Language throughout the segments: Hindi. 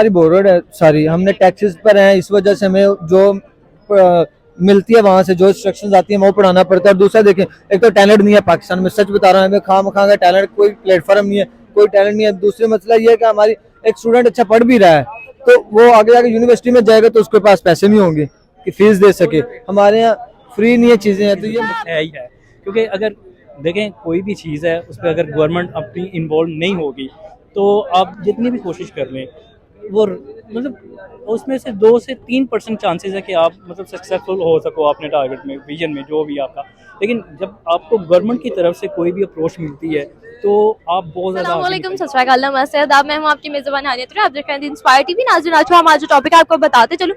हमारी बोर्ड है सारी, हमने टैक्सेस पर हैं, इस वजह से हमें जो मिलती है वहाँ से जो इंस्ट्रक्शंस आती है वो पढ़ाना पड़ता है। और दूसरा देखें, एक तो टैलेंट नहीं है पाकिस्तान में, सच बता रहा हूँ, हमें खाम खा का टैलेंट, कोई प्लेटफॉर्म नहीं है, कोई टैलेंट नहीं है। दूसरा मसला ये है कि हमारी एक स्टूडेंट अच्छा पढ़ भी रहा है तो वो आगे जाके यूनिवर्सिटी में जाएगा तो उसके पास पैसे नहीं होंगे कि फीस दे सके। हमारे यहाँ फ्री नहीं है चीज़ें हैं, तो ये है ही है। क्योंकि अगर देखें कोई भी चीज़ है उस पर अगर गवर्नमेंट अपनी इन्वॉल्व नहीं होगी तो आप जितनी भी कोशिश कर लें वो मतलब उसमें से 2 से 3% चांसेस है कि आप मतलब सक्सेसफुल हो सको अपने टारगेट में, विजन में, जो भी आपका। लेकिन जब आपको गवर्नमेंट की तरफ से कोई भी अप्रोच मिलती है तो आप बहुत ज़्यादा अस्सलामुअलैकुम, सत श्री अकाल, नमस्ते, आदाब। मैं हूं आपकी मेज़बान हानिया तुर्रे। आप देख रहे हैं इंस्पायर टीवी। नाज़रीन, आज हम जो टॉपिक है आपको बताते चलो।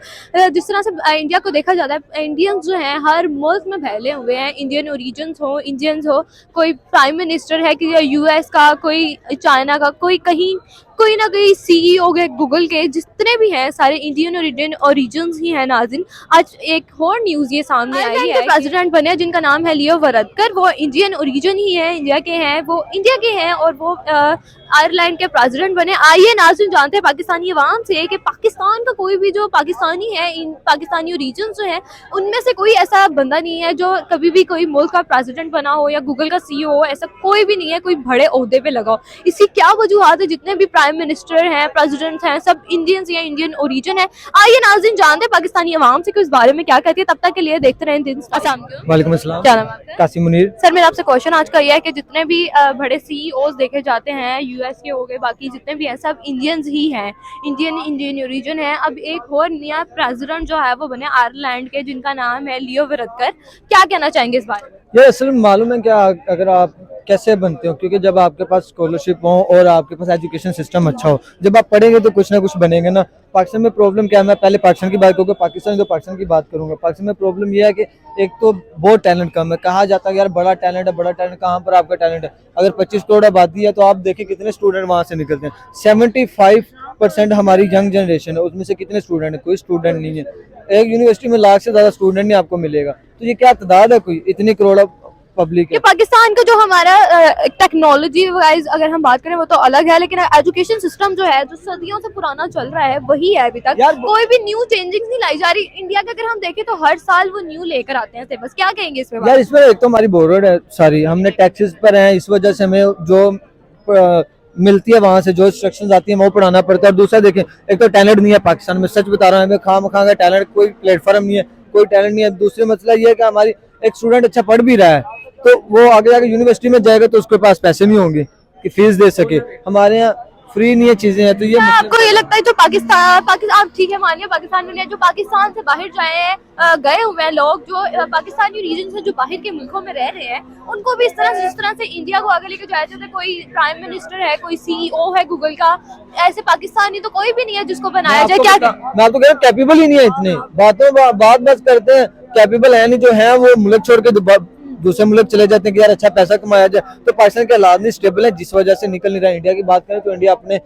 जिस तरह से इंडिया को देखा जाता है, इंडियंस जो हैं हर मुल्क में फैले हुए हैं। इंडियन ओरिजिन्स हो, इंडियंस हो, कोई प्राइम मिनिस्टर है कि यूएस का, कोई चाइना का, कोई कहीं कोई ना कोई सीईओ के, गूगल के, जितने भी हैं सारे इंडियन और इंडियन ओरिजिन्स ही हैं। नाज़रीन, आज एक और न्यूज़ ये सामने आई है, प्रेसिडेंट बने जिनका नाम है लियो वरदकर। वो इंडियन ओरिजिन ही है, इंडिया के हैं, वो इंडिया के हैं और वो आयरलैंड के प्रेसिडेंट बने। आइए नाज़रीन जानते हैं पाकिस्तानी अवाम से कि पाकिस्तान का कोई भी जो पाकिस्तानी है, इन पाकिस्तानी ओरिजिन जो है उनमें से कोई ऐसा बंदा नहीं है जो कभी भी कोई मुल्क का प्रेसिडेंट बना हो या गूगल का सीईओ हो। ऐसा कोई भी नहीं है कोई बड़े ओहदे पे लगा हो। इसकी क्या वजूहत है? जितने भी प्राइम मिनिस्टर हैं, प्रेसिडेंट हैं, सब इंडियंस या इंडियन ओरिजिन है। आइए नाज़रीन जानते हैं पाकिस्तानी अवाम से कि इस बारे में क्या कहती है। तब तक के लिए देखते रहें दिन। वालेकुम अस्सलाम, क्या नाम है आपका? कासिम मुनीर। सर, मेरा आपसे क्वेश्चन आज का ये है कि जितने भी बड़े सीईओज देखे जाते हैं, यूएस के हो गए, बाकी जितने भी हैं सब इंडियंस ही हैं, इंडियन ओरिजिन है। अब एक और नया प्रेसिडेंट जो है वो बने आयरलैंड के, जिनका नाम है लियो वरदकर। क्या कहना चाहेंगे इस बारे में? ये असल में मालूम है क्या, अगर आप कैसे बनते हो, क्योंकि जब आपके पास स्कॉलरशिप हो और आपके पास एजुकेशन सिस्टम अच्छा हो, जब आप पढ़ेंगे तो कुछ ना कुछ बनेंगे ना। पाकिस्तान में प्रॉब्लम क्या है, मैं पहले पाकिस्तान की बात करूँगा, पाकिस्तान की बात करूंगा। पाकिस्तान में प्रॉब्लम यह है कि एक तो बहुत टैलेंट कम है। कहा जाता है यार बड़ा टैलेंट है, बड़ा टैलेंट, कहाँ पर आपका टैलेंट है? अगर 25 करोड़ आबादी है तो आप देखिए कितने स्टूडेंट वहाँ से निकलते हैं। 75% हमारी यंग जनरेशन है, उसमें से कितने स्टूडेंट है? कोई स्टूडेंट नहीं है। एक यूनिवर्सिटी में लाख से ज्यादा स्टूडेंट नहीं आपको मिलेगा, तो ये क्या तादाद है? कोई इतनी करोड़ पब्लिक है। कि पाकिस्तान का जो हमारा टेक्नोलॉजी वाइज अगर हम बात करें वो तो अलग है, लेकिन एजुकेशन सिस्टम जो है जो सदियों से पुराना चल रहा है वही है अभी तक। कोई भी न्यू चेंजिंग नहीं लाई जा रही। इंडिया का अगर हम देखें तो हर साल वो न्यू लेकर आते हैं सिलेबस। क्या कहेंगे इसमें? यार इसमें एक तो हमारी बोर्ड है सारी, हमने टैक्सेस पर हैं, इस वजह से हमें जो मिलती है वहाँ से जो इंस्ट्रक्शंस आती है वो पढ़ाना पड़ता है। और दूसरा देखें, एक तो टैलेंट नहीं है पाकिस्तान में, सच बता रहा हूँ, हमें खाम खा का टैलेंट, कोई प्लेटफॉर्म नहीं है, कोई टैलेंट नहीं है। दूसरा मसला ये है कि हमारी एक स्टूडेंट अच्छा पढ़ भी रहा है तो वो आगे जाके यूनिवर्सिटी में जाएगा तो उसके पास पैसे नहीं होंगे कि फीस दे सके। हमारे यहाँ फ्री नहीं है चीजें हैं, तो ये आपको ये लगता है जो पाकिस्तान ठीक है, मानिए पाकिस्तान में जो पाकिस्तान से बाहर गए हुए हैं लोग, जो पाकिस्तानी रीजन से जो बाहर के मुल्कों में रह रहे हैं, उनको भी इस तरह से, जिस तरह से इंडिया को आगे लेके जाए थे, कोई प्राइम मिनिस्टर है, कोई सीईओ है गूगल का, ऐसे पाकिस्तानी तो कोई भी नहीं है जिसको बनाया जाए। क्या मैं आपको कह रहा हूँ, कैपेबल ही नहीं है, इतने बात बस करते हैं, कैपेबल है नहीं, जो है वो मुल्क छोड़ के दूसरे मुल्क चले जाते हैं कि यार अच्छा पैसा कमाया जाए। तो पाकिस्तान के हालात नहीं स्टेबल है, जिस वजह से निकल नहीं रहा। इंडिया की बात करें तो इंडिया अपने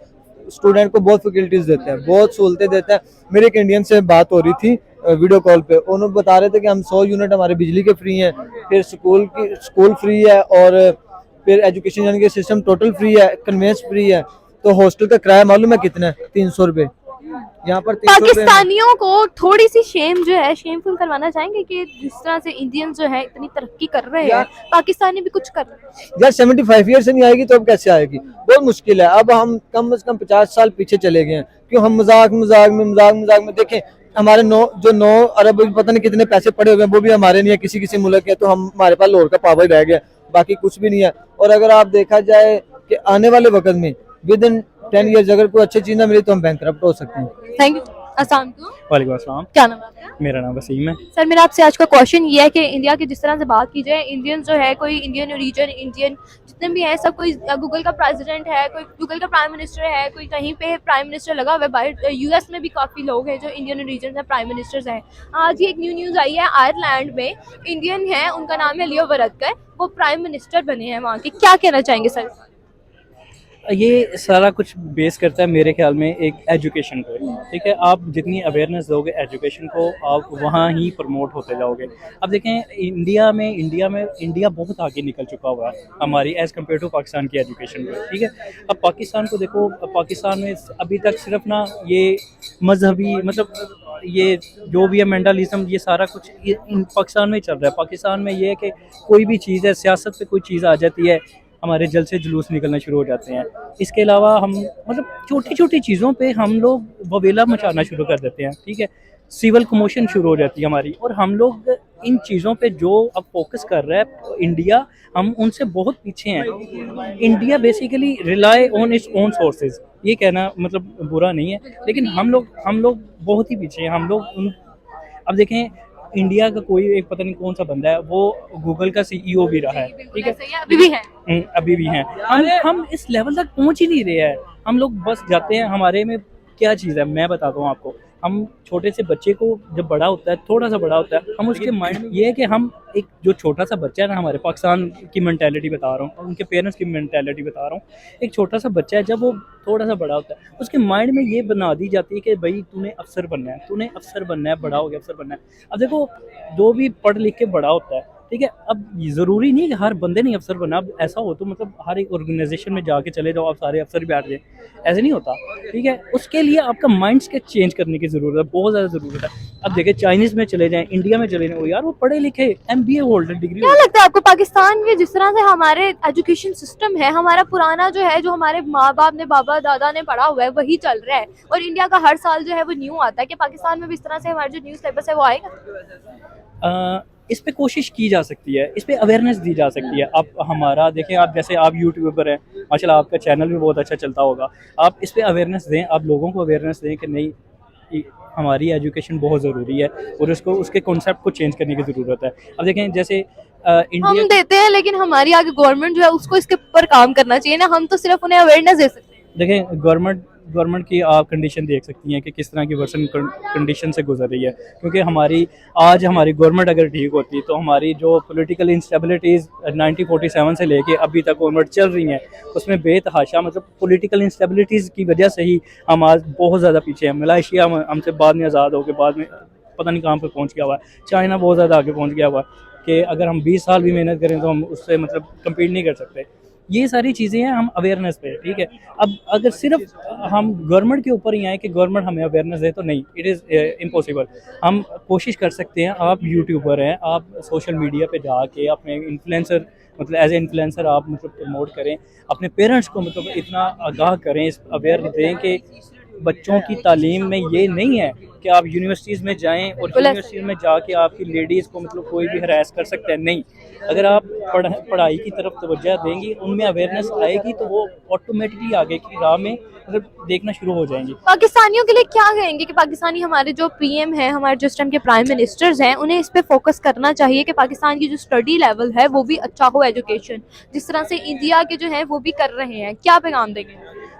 स्टूडेंट को बहुत फैसिलिटीज देते हैं, बहुत सहूलतें देते हैं। मेरे एक इंडियन से बात हो रही थी वीडियो कॉल पे, उन्होंने बता रहे थे कि हम 100 यूनिट हमारे बिजली के फ्री हैं, फिर स्कूल फ्री है, और फिर एजुकेशन यानी कि सिस्टम टोटल फ्री है, कन्वेंस फ्री है। तो हॉस्टल का किराया मालूम है कितना है? 300 रुपये। यहाँ पर पाकिस्तानियों को थोड़ी सी शेम जो है, शेमफुल करवाना चाहेंगे कि जिस तरह से इंडियन जो है इतनी तरक्की कर रहे हैं, पाकिस्तानी भी कुछ कर रहे हैं। यार 75 ईयर से नहीं आएगी तो अब कैसे आएगी? बहुत मुश्किल है। अब हम कम से कम 50 साल पीछे चले गए हैं। क्यों हम मजाक में देखें, हमारे 9 अरब पता नहीं कितने पैसे पड़े हुए हैं, वो भी हमारे नहीं है, किसी मुल्क के। तो हमारे पास लाहौर का पावर रह गया, बाकी कुछ भी नहीं है। और अगर आप देखा जाए कि आने वाले वक्त में विद इन 10 ईयर्स अगर कोई अच्छी चीज ना मिली तो हम बैंकरप्ट हो सकते हैं। Thank you. अस्सलाम वालेकुम अस्सलाम। क्या नाम है आपका? मेरा नाम वसीम है। सर, मेरा आपसे आज का क्वेश्चन ये है कि इंडिया की जिस तरह से बात की जाए, इंडियन जो है, कोई इंडियन ओरिजिन, इंडियन जितने भी हैं सब, कोई गूगल का प्रेसिडेंट है, कोई गूगल का प्राइम मिनिस्टर है, कोई कहीं पे प्राइम मिनिस्टर लगा हुआ है। बाहर यूएस में भी काफ़ी लोग हैं जो इंडियन ओरिजिन है, प्राइम मिनिस्टर्स हैं। आज ही एक न्यूज़ आई है, आयरलैंड में इंडियन है, उनका नाम है लियो वरदकर, वो प्राइम मिनिस्टर बने हैं वहाँ के। क्या कहना चाहेंगे सर? ये सारा कुछ बेस करता है मेरे ख्याल में एक एजुकेशन पे, ठीक है। आप जितनी अवेयरनेस दोगे एजुकेशन को, आप वहाँ ही प्रमोट होते जाओगे। अब देखें इंडिया बहुत आगे निकल चुका हुआ है हमारी एज़ कम्पेयर टू पाकिस्तान की एजुकेशन पे, ठीक है। अब पाकिस्तान को देखो, पाकिस्तान में अभी तक सिर्फ ना ये मजहबी मतलब ये जो भी है मेंटलिज्म, ये सारा कुछ पाकिस्तान में ही चल रहा है। पाकिस्तान में ये है कि कोई भी चीज़ है, सियासत पे कोई चीज़ आ जाती है, हमारे जल से जुलूस निकलना शुरू हो जाते हैं। इसके अलावा हम मतलब छोटी छोटी चीज़ों पे हम लोग बवेला मचाना शुरू कर देते हैं, ठीक है। सिविल कमोशन शुरू हो जाती है हमारी, और हम लोग इन चीज़ों पे जो अब फोकस कर रहा है इंडिया, हम उनसे बहुत पीछे हैं। India basically rely on its own sources, ये कहना मतलब बुरा नहीं है, लेकिन हम लोग बहुत ही पीछे हैं। हम लोग अब देखें, इंडिया का कोई एक पता नहीं कौन सा बंदा है, वो गूगल का सीईओ भी रहा है, ठीक है, अभी भी है। अभी भी हैं। हम इस लेवल तक पहुंच ही नहीं रहे हैं। हम लोग बस जाते हैं, हमारे में क्या चीज़ है मैं बताता हूँ आपको। हम छोटे से बच्चे को जब बड़ा होता है, थोड़ा सा बड़ा होता है, हम उसके माइंड में ये है कि हम एक जो छोटा सा बच्चा है ना, हमारे पाकिस्तान की मेंटालिटी बता रहा हूँ, उनके पेरेंट्स की मेंटालिटी बता रहा हूँ। एक छोटा सा बच्चा है, जब वो थोड़ा सा बड़ा होता है, उसके माइंड में ये बना दी जाती है कि भाई तूने अफसर बनना है, बड़ा हो गया अफसर बनना है। अब देखो, जो भी पढ़ लिख के बड़ा होता है, ठीक है, अब ज़रूरी नहीं है कि हर बंदे ने अफसर बनना। अब ऐसा हो तो मतलब हर एक ऑर्गेनाइजेशन में जाके चले जाओ, आप सारे अफसर बैठ जाए, ऐसे नहीं होता, ठीक है। उसके लिए आपका माइंड सेट चेंज करने की ज़रूरत है, बहुत ज़्यादा ज़रूरत है। अब देखिए, चाइनीज़ में चले जाएँ, इंडिया में चले जाएँ, वो यार वो पढ़े लिखे MBA होल्डर डिग्री। क्या लगता है आपको, पाकिस्तान में जिस तरह से हमारे एजुकेशन सिस्टम है, हमारा पुराना जो है, जो हमारे माँ बाप ने, बाबा दादा ने पढ़ा हुआ है, वही चल रहा है, और इंडिया का हर साल जो है वो न्यू आता है, कि पाकिस्तान में भी इस तरह से हमारा जो न्यू सिलेबस है वो आएगा? इस पे कोशिश की जा सकती है, इस पे अवेयरनेस दी जा सकती है। आप हमारा देखें, आप जैसे आप यूट्यूबर हैं, माशाल्लाह आपका चैनल भी बहुत अच्छा चलता होगा। आप इस पे अवेयरनेस दें, आप लोगों को अवेयरनेस दें कि नहीं, हमारी एजुकेशन बहुत ज़रूरी है, और उसको उसके कॉन्सेप्ट को चेंज करने की ज़रूरत है। अब देखें, जैसे इंडिया हम देते हैं, लेकिन हमारी आगे गवर्नमेंट जो है उसको इसके ऊपर काम करना चाहिए ना, हम तो सिर्फ उन्हें अवेयरनेस दे सकते हैं। देखें, गवर्नमेंट की आप कंडीशन देख सकती हैं कि किस तरह की वर्सन कंडीशन से गुजर रही है। क्योंकि हमारी गवर्नमेंट अगर ठीक होती तो हमारी जो पॉलिटिकल इंस्टेबिलिटीज़ 1947 से लेके अभी तक गवर्नमेंट चल रही हैं, उसमें बेतहाशा मतलब पॉलिटिकल इंस्टेबिलिटीज़ की वजह से ही हम आज बहुत ज़्यादा पीछे हैं। मलेशिया हमसे बाद में आज़ाद होकर बाद में पता नहीं कहाँ पर पहुँच गया हुआ है। चाइना बहुत ज़्यादा आगे पहुँच गया हुआ है कि अगर हम 20 साल भी मेहनत करें तो हम उससे मतलब कम्पीट नहीं कर सकते। ये सारी चीज़ें हैं हम अवेयरनेस पे, ठीक है। अब अगर सिर्फ हम गवर्नमेंट के ऊपर ही आए कि गवर्नमेंट हमें अवेयरनेस दे, तो नहीं, इट इज़ इम्पॉसिबल। हम कोशिश कर सकते हैं, आप यूट्यूबर हैं, आप सोशल मीडिया पे जाके अपने इन्फ्लुएंसर मतलब एज ए इन्फ्लुएंसर आप मतलब प्रमोट करें, अपने पेरेंट्स को मतलब इतना आगाह करें, इस अवेयर दें कि बच्चों की तालीम में ये नहीं है कि आप यूनिवर्सिटीज़ में जाएं और यूनिवर्सिटी में जाके आपकी लेडीज़ को मतलब कोई भी हरास कर सकता है। नहीं, अगर आप पढ़ाई की तरफ तवज्जो देंगी, उनमें अवेयरनेस आएगी, तो वो ऑटोमेटिकली आगे की राह में मतलब देखना शुरू हो जाएंगी। पाकिस्तानियों के लिए क्या कहेंगे कि पाकिस्तानी हमारे जो PM हैं, हमारे जिस टाइम के प्राइम मिनिस्टर्स हैं, उन्हें इस पे फोकस करना चाहिए कि पाकिस्तान की जो स्टडी लेवल है वो भी अच्छा हो, एजुकेशन जिस तरह से इंडिया के जो है वो भी कर रहे हैं, क्या पैगाम देंगे?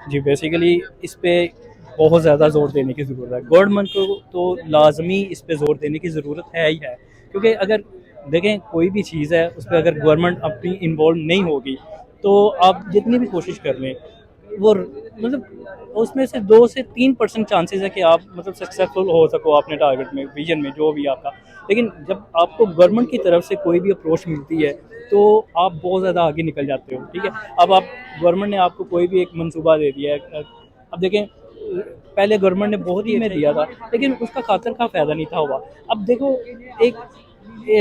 जी, बेसिकली इस पे बहुत ज़्यादा ज़ोर देने की ज़रूरत है। गवर्नमेंट को तो लाजमी इस पे ज़ोर देने की ज़रूरत है ही है, क्योंकि अगर देखें कोई भी चीज़ है उस पर अगर गवर्नमेंट अपनी इन्वॉल्व नहीं होगी, तो आप जितनी भी कोशिश कर लें, वो मतलब उसमें से 2 से 3% चांसेस है कि आप मतलब सक्सेसफुल हो सको अपने टारगेट में, विजन में, जो भी आपका। लेकिन जब आपको गवर्नमेंट की तरफ से कोई भी अप्रोच मिलती है तो आप बहुत ज़्यादा आगे निकल जाते हो, ठीक है। अब आप गवर्नमेंट ने आपको कोई भी एक मंसूबा दे दिया है, अब देखें पहले गवर्नमेंट ने बहुत ही में दिया था, लेकिन उसका खातर का फ़ायदा नहीं था हुआ। अब देखो, एक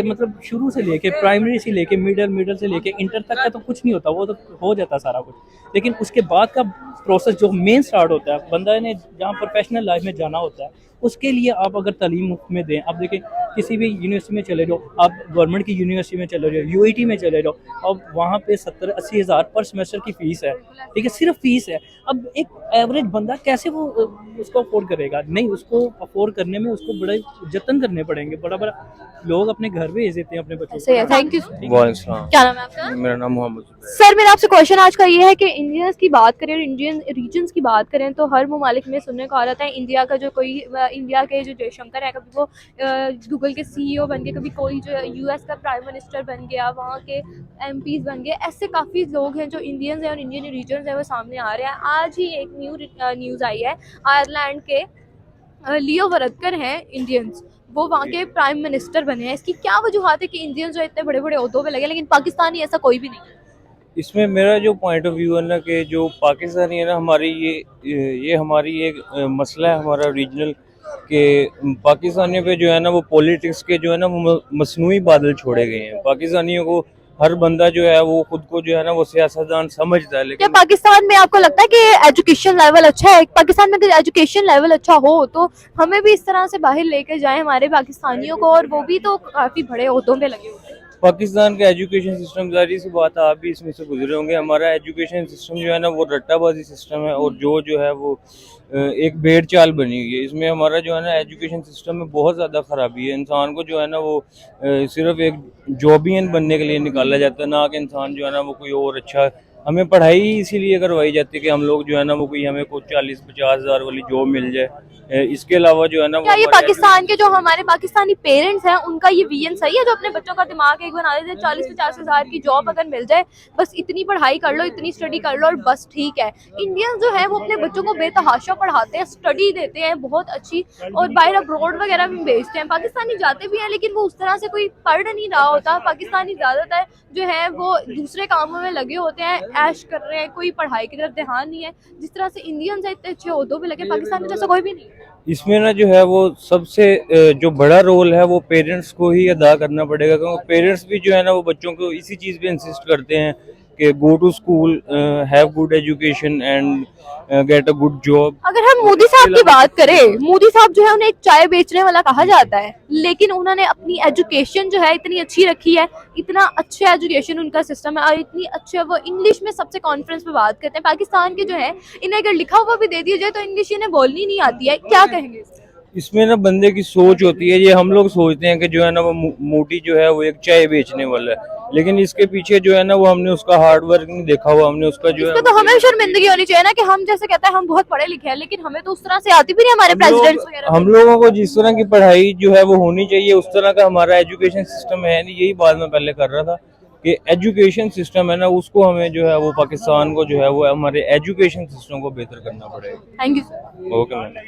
मतलब शुरू से लेके प्राइमरी से लेके मिडल से लेके इंटर तक का तो कुछ नहीं होता, वो तो हो जाता सारा कुछ, लेकिन उसके बाद का प्रोसेस जो मेन स्टार्ट होता है, बंदा ने जहाँ प्रोफेशनल लाइफ में जाना होता है, उसके लिए आप अगर तालीम मुफ्त में दें, आप देखें किसी भी यूनिवर्सिटी में चले जाओ, आप गवर्नमेंट की यूनिवर्सिटी में चले जाओ, UIT में चले जाओ, अब वहाँ पे 70-80 हज़ार पर सेमेस्टर की फ़ीस है, ठीक है, सिर्फ फीस है। अब एक एवरेज बंदा कैसे वो उसको अफोर्ड करेगा? नहीं, उसको अफोर्ड करने में उसको बड़े जतन करने पड़ेंगे, बड़ा लोग अपने घर भेज देते हैं अपने बच्चों को। Thank you. वालेकुम। क्या नाम है आपका? मेरा नाम मोहम्मद। सर, मेरा आपसे क्वेश्चन आज का ये है कि इंडियंस की बात करें और इंडियन रीजन्स की बात करें तो हर ममालिक में सुनने को आ रहा है इंडिया का जो कोई इंडिया के जो जयशंकर है, कभी वो गूगल गूगल के सीईओ बन गए, कभी कोई जो है यूएस का प्राइम मिनिस्टर बन गया, वहाँ के एमपीज बन गए। ऐसे काफ़ी लोग हैं जो इंडियंस हैं और इंडियन रीजन्स हैं वो सामने आ रहे हैं। आज ही एक न्यूज़ आई है, आयरलैंड के लियो वरदकर हैं इंडियंस, वो वहाँ के प्राइम मिनिस्टर बने हैं। इसकी क्या वजूहत है कि इंडियंस जो इतने बड़े बड़े ओहदों पे लगे लेकिन पाकिस्तानी ऐसा कोई भी नहीं है? इसमें मेरा जो पॉइंट ऑफ व्यू है ना कि जो पाकिस्तानी है ना, हमारी ये हमारी एक मसला है हमारा रीजनल, कि पाकिस्तानियों पे जो है ना वो पॉलिटिक्स के जो है ना वो मसनूई बादल छोड़े गए हैं। पाकिस्तानियों को हर बंदा जो है वो खुद को जो है ना वो सियासतदान समझता है, क्या लेकिन पाकिस्तान में आपको लगता है कि एजुकेशन लेवल अच्छा है? पाकिस्तान में अगर एजुकेशन लेवल अच्छा हो तो हमें भी इस तरह से बाहर लेकर जाएं हमारे पाकिस्तानियों को, और वो भी तो काफ़ी बड़े ओहदों पे लगे हुए हैं। पाकिस्तान का एजुकेशन सिस्टम, जारी सी बात आप भी इसमें से गुजरे होंगे, हमारा एजुकेशन सिस्टम जो है ना वो रट्टाबाजी सिस्टम है, और जो है वो एक भेड़ चाल बनी हुई है। इसमें हमारा जो है ना एजुकेशन सिस्टम में बहुत ज़्यादा ख़राबी है। इंसान को जो है ना वो सिर्फ एक जॉबियन बनने के लिए निकाला जाता है, ना कि इंसान जो है ना वो कोई और अच्छा। हमें पढ़ाई इसीलिए करवाई जाती है कि हम लोग जो है ना वो कोई हमें कुछ 40-50 हज़ार वाली जॉब मिल जाए। इसके अलावा जो है ना क्या ये पाकिस्तान के जो हमारे पाकिस्तानी पेरेंट्स हैं उनका ये विजन सही है जो अपने बच्चों का दिमाग एक बना देते हैं 40-50 हज़ार की जॉब अगर मिल जाए, बस इतनी पढ़ाई कर लो, इतनी स्टडी कर लो और बस ठीक है? इंडियंस जो है वो अपने बच्चों को बेतहाशा पढ़ाते हैं, स्टडी देते हैं बहुत अच्छी, और बाहर अब्रॉड वगैरह में भेजते हैं। पाकिस्तानी जाते भी हैं लेकिन वो उस तरह से कोई पढ़ नहीं रहा होता। पाकिस्तानी ज़्यादातर जो है वो दूसरे कामों में लगे होते हैं, ऐश कर रहे हैं, कोई पढ़ाई की तरफ ध्यान नहीं है। जिस तरह से इंडियंस है इतने अच्छे ओहदों पे लगे, पाकिस्तान में जैसा कोई भी नहीं है। इसमें ना जो है वो सबसे जो बड़ा रोल है वो पेरेंट्स को ही अदा करना पड़ेगा, क्योंकि पेरेंट्स भी जो है ना वो बच्चों को इसी चीज़ पे इंसिस्ट करते हैं कि go to school, have good education and get a good job. अगर हम मोदी साहब की बात करें, मोदी साहब जो है उन्हें एक चाय बेचने वाला कहा जाता है, लेकिन उन्होंने अपनी एजुकेशन जो है इतनी अच्छी रखी है, इतना अच्छा एजुकेशन उनका सिस्टम है और इतनी अच्छे वो इंग्लिश में सबसे कॉन्फ्रेंस में बात करते हैं। पाकिस्तान के जो है इन्हें अगर लिखा हुआ भी दे दिया जाए तो इंग्लिश इन्हें बोलनी नहीं आती है। क्या कहेंगे? इसमें ना बंदे की सोच होती है। ये हम लोग सोचते हैं कि जो है ना वो मोदी जो है वो एक चाय बेचने वाला है, लेकिन इसके पीछे जो है ना वो हमने उसका हार्ड वर्क नहीं देखा हुआ, हमने उसका जो है तो हमें शर्मिंदगी होनी चाहिए ना कि हम जैसे कहते हैं हम बहुत पढ़े लिखे हैं लेकिन हमें तो उस तरह से आती भी नहीं। हमारे प्रेसिडेंट्स वगैरह हम लोगों को जिस तरह की पढ़ाई जो है वो होनी चाहिए उस तरह का हमारा एजुकेशन सिस्टम है नहीं। यही बात मैं पहले कर रहा था कि एजुकेशन सिस्टम है ना उसको हमें जो है वो पाकिस्तान को जो है वो हमारे एजुकेशन सिस्टम को बेहतर करना पड़ेगा। Thank you sir. Okay ma'am.